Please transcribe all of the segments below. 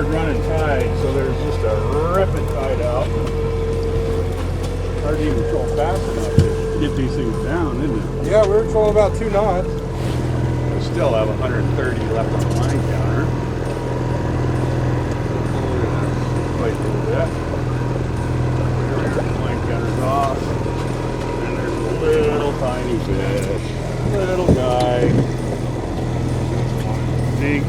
hard running tide, so there's just a ripping tide out. Hard to even troll fast enough to get these things down, isn't it? Yeah, we were trolling about 2 knots. I still have 130 left on the line counter. Wait a little bit. The line counter's off. And there's a little tiny fish. Little guy. Dink.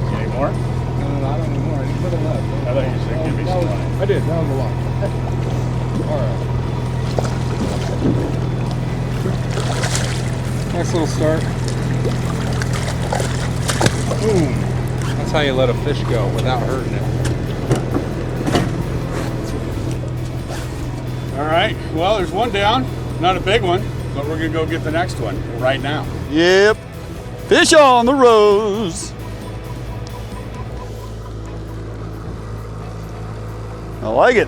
Any more? I don't know more. I just put it left. I thought you said give me some time. I did. That was a lot. Alright. Nice little start. Boom. That's how you let a fish go without hurting it. All right. Well, there's one down. Not a big one, but we're going to go get the next one right now. Yep. Fish on the rose. I like it.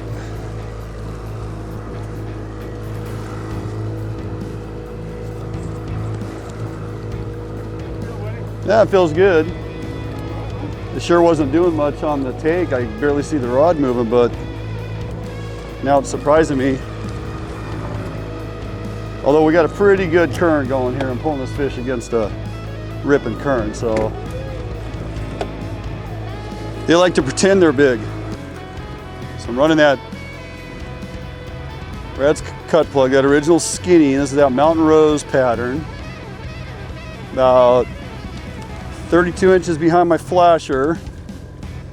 Yeah, it feels good. It sure wasn't doing much on the take. I barely see the rod moving, but now it's surprising me. Although we got a pretty good current going here. I'm pulling this fish against a ripping current, so they like to pretend they're big. So I'm running that Brad's cut plug, that original skinny. This is that Mountain Rose pattern. About 32 inches behind my flasher.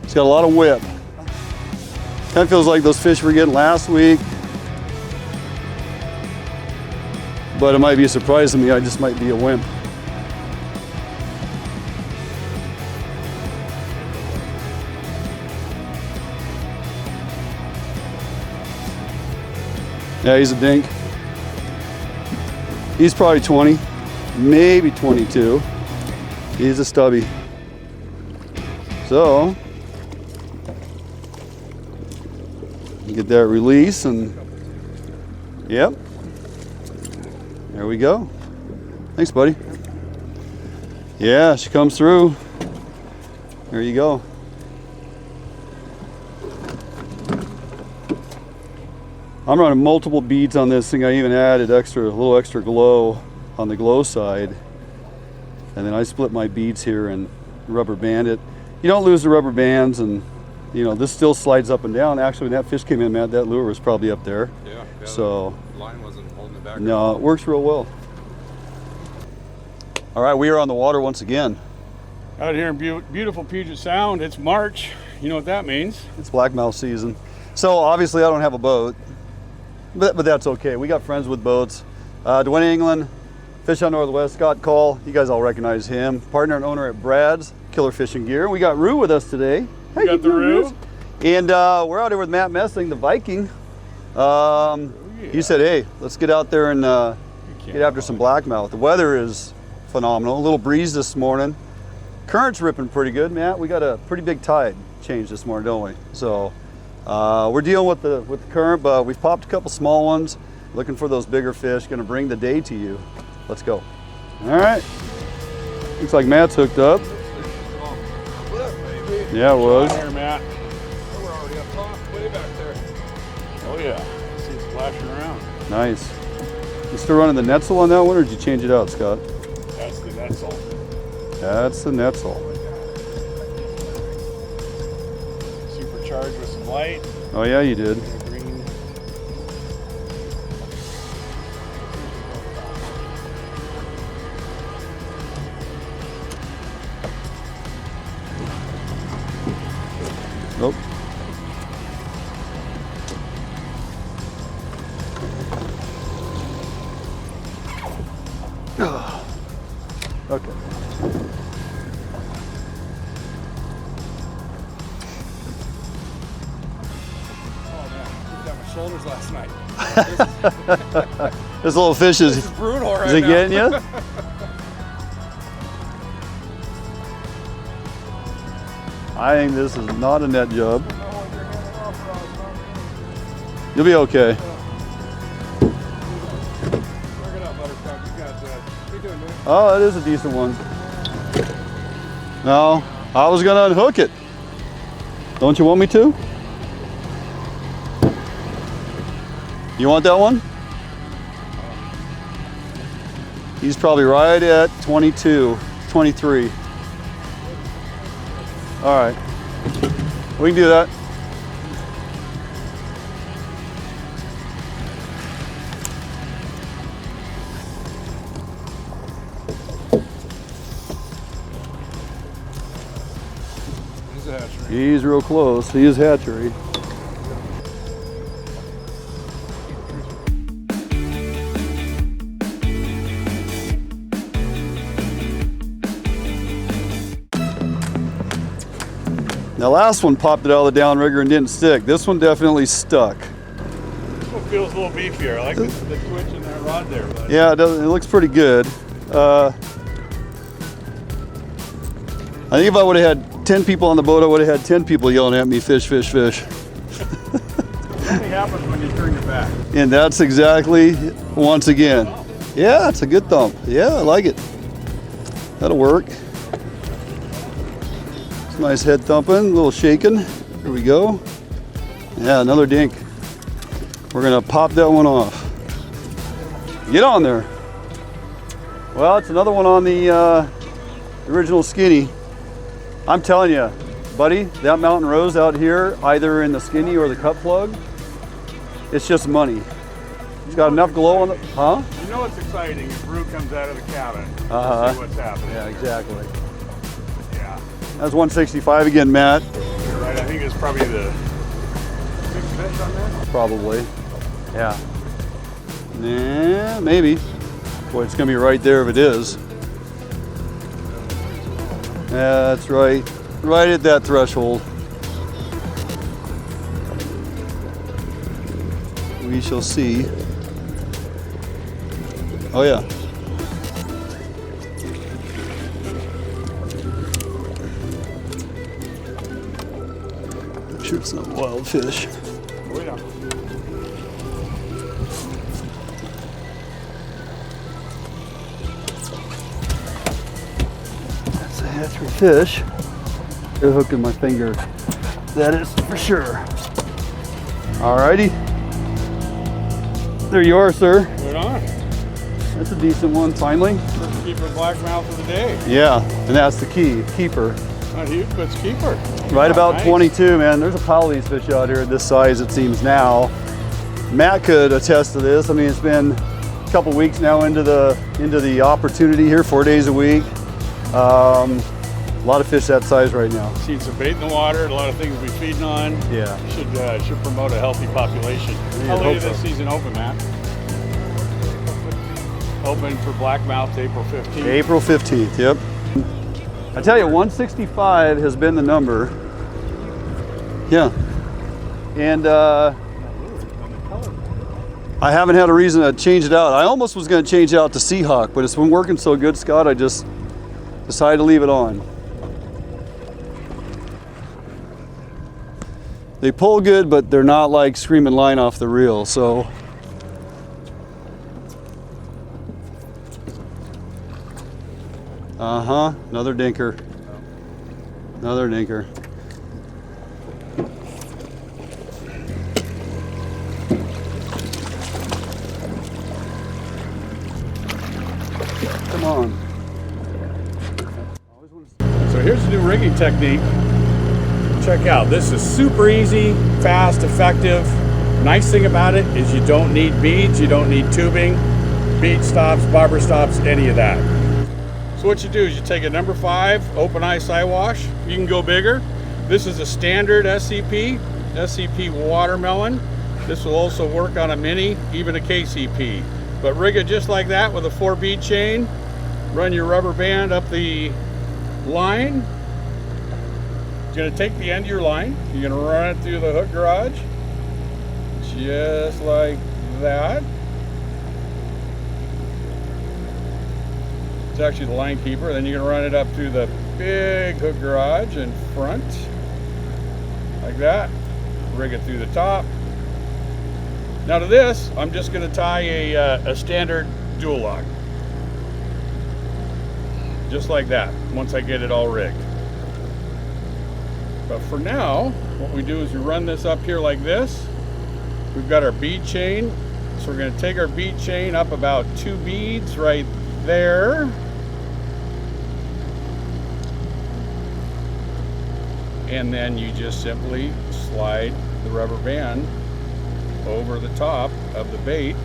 It's got a lot of whip. Kind of feels like those fish we were getting last week. But it might be a surprise to me. I just might be a wimp. Yeah, he's a dink. He's probably 20, maybe 22. He's a stubby. So, get that release and, yep. There we go. Thanks, buddy. Yeah, she comes through. There you go. I'm running multiple beads on this thing. I even added a little extra glow on the glow side. And then I split my beads here and rubber band it. You don't lose the rubber bands, and you know, this still slides up and down. Actually, when that fish came in, Matt, that lure was probably up there. Yeah, so the line wasn't holding it back. No, it works real well. All right, we are on the water once again. Out here in beautiful Puget Sound, it's March. You know what that means? It's Blackmouth season. So obviously I don't have a boat, but that's okay. We got friends with boats. Duane Inglin, Fish on Northwest, Scott Kaul, you guys all recognize him. Partner and owner at Brad's Killer Fishing Gear. We got Rue with us today. We got the Rue. And we're out here with Matt Messing, the Viking. He said, hey, let's get out there and get after some Blackmouth. The weather is phenomenal. A little breeze this morning. Current's ripping pretty good, Matt. We got a pretty big tide change this morning, don't we? So we're dealing with the current, but we've popped a couple small ones. Looking for those bigger fish. Going to bring the day to you. Let's go. All right. Looks like Matt's hooked up. Yeah, it was. Here, Matt. We're already up top, way back there. Oh yeah. See it splashing around. Nice. You still running the Netzel on that one, or did you change it out, Scott? That's the Netzel. That's the Netzel. Supercharged with some light. Oh yeah, you did. Green. Nope. Okay. Shoulders last night. This little fish is Brutal right is it now. getting you? I think this is not a net job. You'll be okay. Look it up, Buttercup. You got you doing, man? Oh, it is a decent one. No, I was gonna unhook it. Don't you want me to? You want that one? He's probably right at 22, 23. All right, we can do that. He's a hatchery. He's real close. He is hatchery. The last one popped it out of the downrigger and didn't stick. This one definitely stuck. This one feels a little beefier. I like the twitch in that rod there. But Yeah, it looks pretty good. I think if I would have had 10 people on the boat, I would have had 10 people yelling at me, fish, fish, fish. it only happens when you turn your back. And that's exactly, once again. Yeah, it's a good thump. Yeah, I like it. That'll work. It's nice head thumping, a little shaking. Here we go. Yeah, another dink. We're gonna pop that one off. Get on there. Well, it's another one on the original skinny. I'm telling you, buddy, that mountain rose out here, either in the skinny or the cut plug, it's just money. It's got enough glow on the, huh? You know what's exciting if Brew comes out of the cabin to see what's happening. Yeah, exactly. Yeah, That's 165 again, Matt. you're right. I think it's probably the big fish on there. Probably. Yeah. Nah, maybe. Boy, it's gonna be right there if it is. Yeah, that's right. Right at that threshold. We shall see. Oh yeah. I'm sure it's not wild fish. Oh, yeah. That's a hatchery fish. Got a hook in my finger. That is for sure. Alrighty. There you are, sir. Right on. That's a decent one, finally. First keeper blackmouth of the day. Yeah, and that's the key, keeper. Not huge, but it's keeper. Right about Nice. 22, man. There's a pile of these fish out here this size, it seems now. Matt could attest to this. I mean, it's been a couple weeks now into the opportunity here, 4 days a week. A lot of fish that size right now. Seen some bait in the water, a lot of things we're feeding on. Yeah. Should promote a healthy population. How late is this season open, Matt? Open for blackmouth April 15th. April 15th, yep. I tell you, 165 has been the number. Yeah. And I haven't had a reason to change it out. I almost was going to change it out to Seahawk, but it's been working so good, Scott, I just decided to leave it on. They pull good, but they're not like screaming line off the reel, so. Uh-huh, another dinker. Another dinker. Come on. So here's the new rigging technique. Check out, this is super easy, fast, effective. Nice thing about it is you don't need beads, you don't need tubing, bead stops, bobber stops, any of that. So what you do is you take a number 5 open eye sidewash. You can go bigger. This is a standard SCP watermelon. This will also work on a mini, even a KCP. But rig it just like that with a 4 bead chain. Run your rubber band up the line. You're gonna take the end of your line, you're gonna run it through the hook garage, just like that. It's actually the line keeper. Then you're gonna run it up through the big hook garage in front, like that. Rig it through the top. Now to this, I'm just gonna tie a standard dual lock. just like that, once I get it all rigged. But for now, what we do is we run this up here like this. We've got our bead chain. So we're gonna take our bead chain up about 2 beads right there. And then you just simply slide the rubber band over the top of the bait.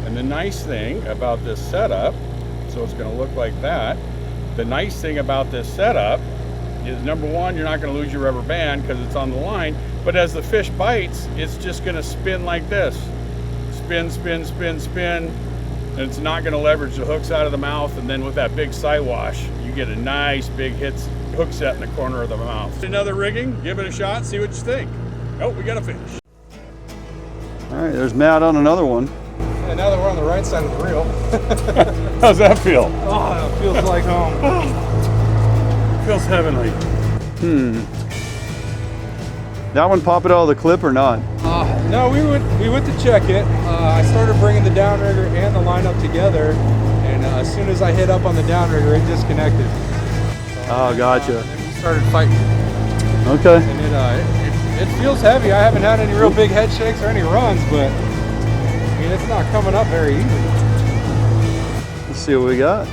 And the nice thing about this setup, so it's gonna look like that. The nice thing about this setup is, number one, you're not gonna lose your rubber band because it's on the line, but as the fish bites, it's just gonna spin like this. Spin, spin, spin, spin, and it's not gonna leverage the hooks out of the mouth, and then with that big side wash, you get a nice big hook set in the corner of the mouth. Another rigging, give it a shot, see what you think. Oh, we got a fish. All right, there's Matt on another one. And now that we're on the right side of the reel. How's that feel? Oh, it feels like home. Feels heavenly. That one pop it out of the clip or not? No, we went to check it. I started bringing the downrigger and the line up together, and as soon as I hit up on the downrigger, it disconnected. Oh, gotcha. And we started fighting. Okay. And it feels heavy. I haven't had any real big head shakes or any runs, but I mean, it's not coming up very easy. Let's see what we got.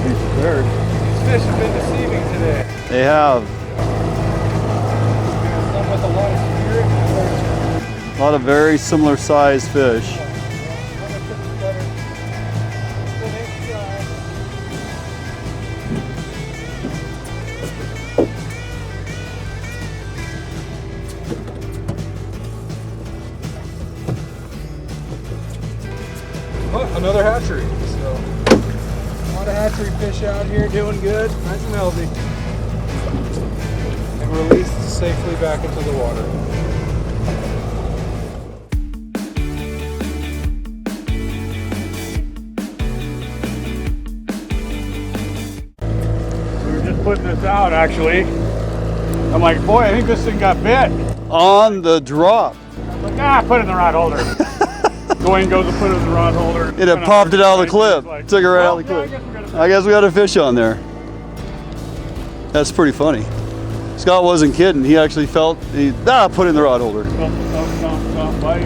These fish have been deceiving today. They have. Some with a lot of spirit and A lot of very similar sized fish. Another hatchery. So a lot of hatchery fish out here doing good, nice and healthy, and released safely back into the water. We were just putting this out, actually. I'm like, boy, I think this thing got bit. On the drop. I'm like, nah, put it in the rod holder. Duane goes to put it in the rod holder. It had popped it out of the clip. Like, Took it right out of the clip. I guess we got a fish on there. That's pretty funny. Scott wasn't kidding. He actually put it in the rod holder. Bite.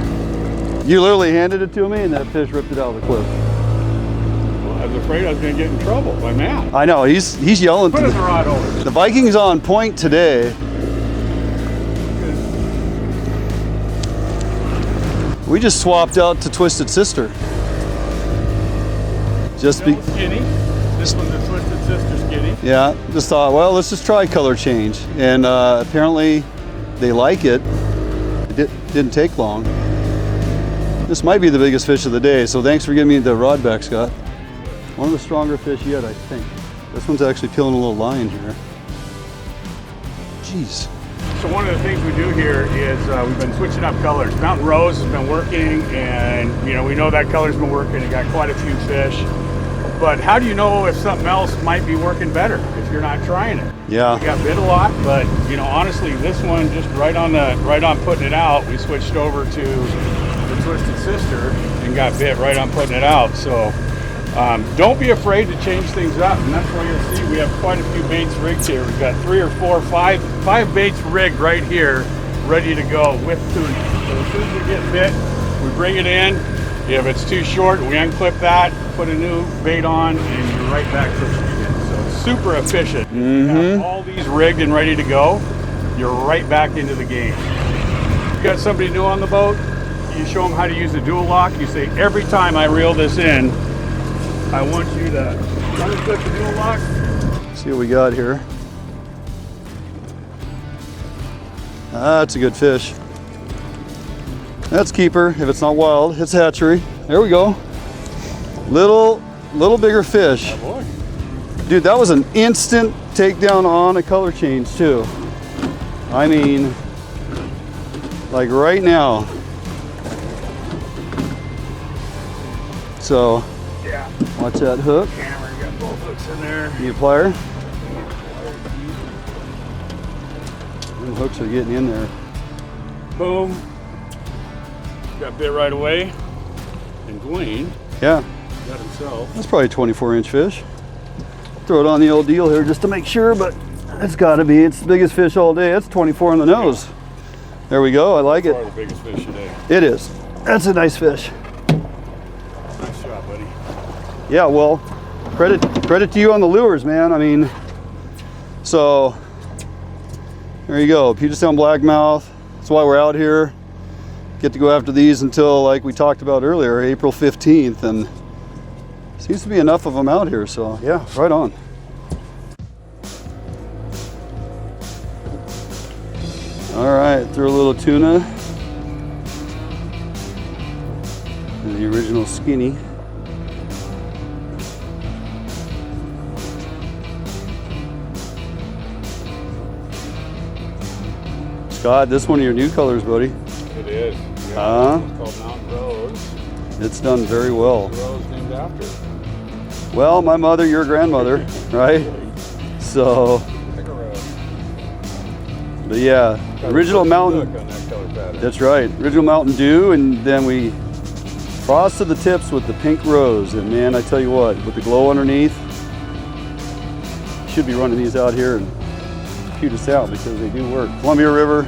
You literally handed it to me and that fish ripped it out of the clip. Well, I was afraid I was going to get in trouble by Matt. I know, he's yelling. Put it in the rod holder. The Vikings on point today. We just swapped out to Twisted Sister. Just be skinny. This one's a Twisted Sister skinny. Yeah, just thought, well, let's just try color change. And apparently they like it. It didn't take long. This might be the biggest fish of the day, so thanks for giving me the rod back, Scott. One of the stronger fish yet, I think. This one's actually peeling a little line here. Jeez. So one of the things we do here is we've been switching up colors. Mountain Rose has been working, and we know that color's been working. It got quite a few fish. But how do you know if something else might be working better if you're not trying it? Yeah. We got bit a lot, but honestly, this one just right on putting it out, we switched over to the Twisted Sister and got bit right on putting it out. So don't be afraid to change things up, and that's why you'll see we have quite a few baits rigged here. We've got 3 or 4, 5 baits rigged right here, ready to go with tuna. So as soon as we get bit, we bring it in. If it's too short, we unclip that, put a new bait on, and you're right back fishing again. So it's super efficient. If you have all these rigged and ready to go, you're right back into the game. You got somebody new on the boat, you show them how to use the dual lock. You say, every time I reel this in, I want you to unclip the dual lock. See what we got here. That's a good fish. That's keeper, if it's not wild. It's hatchery. There we go. Little bigger fish. Oh boy. Dude, that was an instant takedown on a color change too. I mean, like right now. So, Yeah. watch that hook. Camera, you got both hooks in there. Need a plier? The hooks are getting in there. Boom. Got bit right away. And Duane. Yeah. got himself. That's probably a 24-inch fish. Throw it on the old deal here just to make sure, but it's got to be. It's the biggest fish all day. That's 24 on the nose. There we go. I like it. Probably the biggest fish today. It is. That's a nice fish. Nice shot, buddy. Yeah, well, credit to you on the lures, man. I mean, so there you go. Puget Sound Blackmouth. That's why we're out here. Get to go after these until, like we talked about earlier, April 15th, and seems to be enough of them out here. So yeah, right on. All right, threw a little tuna. And the original skinny. Scott, this one of your new colors, buddy. It is. Yeah, it's called Mountain Rose. It's done very well. The rose named after. Well, my mother, your grandmother, right? So, Pick a rose. but yeah, original Mountain. Look on that color pattern. That's right, original Mountain Dew, and then we frosted the tips with the pink rose. And man, I tell you what, with the glow underneath, should be running these out here in Puget Sound because they do work. Columbia River,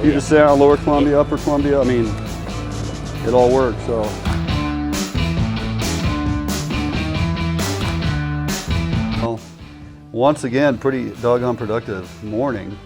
Puget Sound, Lower Columbia, Upper Columbia. I mean, it all works. So. Well, once again, pretty doggone productive morning.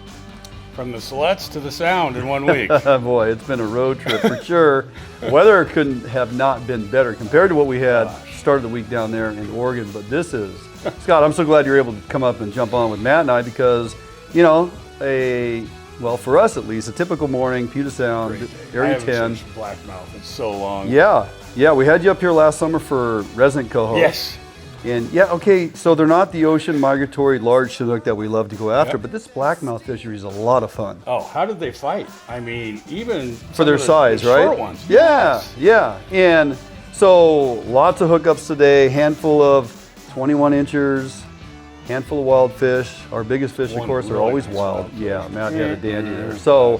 From the Silettes to the Sound in 1 week. Boy, it's been a road trip for sure. Weather couldn't have not been better compared to what we had started the week down there in Oregon. But this is, Scott, I'm so glad you're able to come up and jump on with Matt and I because, you know, well, for us at least, a typical morning, Puget Sound, Area 10. Blackmouth in so long. Yeah, we had you up here last summer for resident Coho. Yes. And yeah, okay, so they're not the ocean migratory large Chinook that we love to go after, but this blackmouth fishery is a lot of fun. Oh, how did they fight? I mean, even for their size, the right? Short ones. Yeah, yeah. And so lots of hookups today, handful of 21 inchers, handful of wild fish. Our biggest fish, of course, are always wild. Yeah, Matt had a dandy there. So,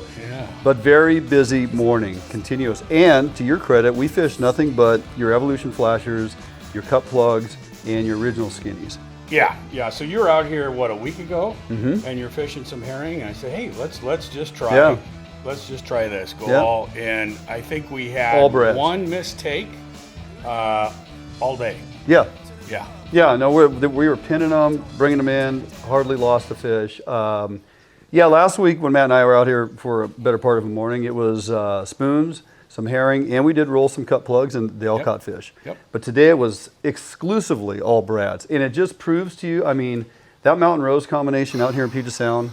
but very busy morning, continuous. And to your credit, we fished nothing but your Evolution flashers, your cut plugs, and your original skinnies. Yeah. So you were out here a week ago, and you're fishing some herring. And I said, hey, let's just try. Yeah. Let's just try this. Go all. And I think we had one mistake all day. Yeah. Yeah. Yeah. No, we were pinning them, bringing them in. Hardly lost a fish. Yeah. Last week when Matt and I were out here for a better part of the morning, it was spoons, some herring, and we did roll some cut plugs, and they all caught fish. Yep. But today it was exclusively all brads, and it just proves to you, I mean, that Mountain Rose combination out here in Puget Sound,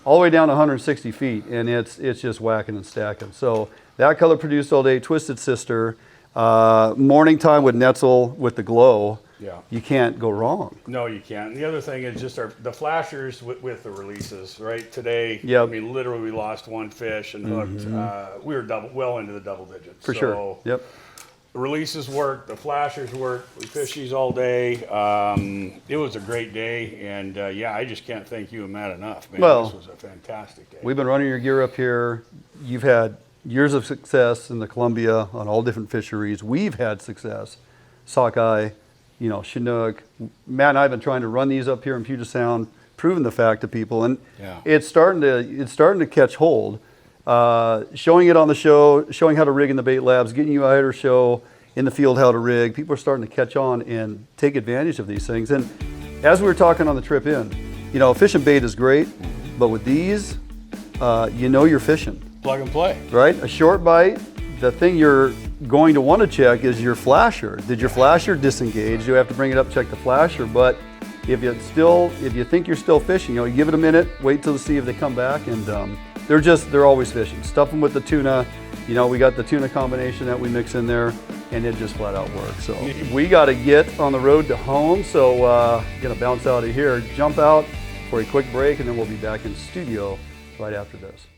all the way down to 160 feet, and it's just whacking and stacking. So that color produced all day, Twisted Sister, morning time with Netzel with the glow. Yeah. You can't go wrong. No, you can't. And the other thing is just the flashers with the releases, right? Today, I mean, literally we lost one fish and hooked. We were well into the double digits. For sure. Yep. The releases worked, the flashers worked, we fished these all day. It was a great day, and I just can't thank you and Matt enough, man. Well, this was a fantastic day. We've been running your gear up here. You've had years of success in the Columbia on all different fisheries. We've had success, sockeye, you know, Chinook. Matt and I have been trying to run these up here in Puget Sound, proving the fact to people, and it's starting to catch hold. Showing it on the show, showing how to rig in the bait labs, getting you out here to show in the field how to rig. People are starting to catch on and take advantage of these things. And as we were talking on the trip in, you know, fishing bait is great, but with these, you know you're fishing. Plug and play. Right? A short bite, the thing you're going to want to check is your flasher. Did your flasher disengage? You have to bring it up, check the flasher. But if you think you're still fishing, you know, you give it a minute, wait till to see if they come back, and they're always fishing. Stuff them with the tuna. You know, we got the tuna combination that we mix in there, and it just flat out works. So we got to get on the road to home. So gonna bounce out of here, jump out for a quick break, and then we'll be back in studio right after this.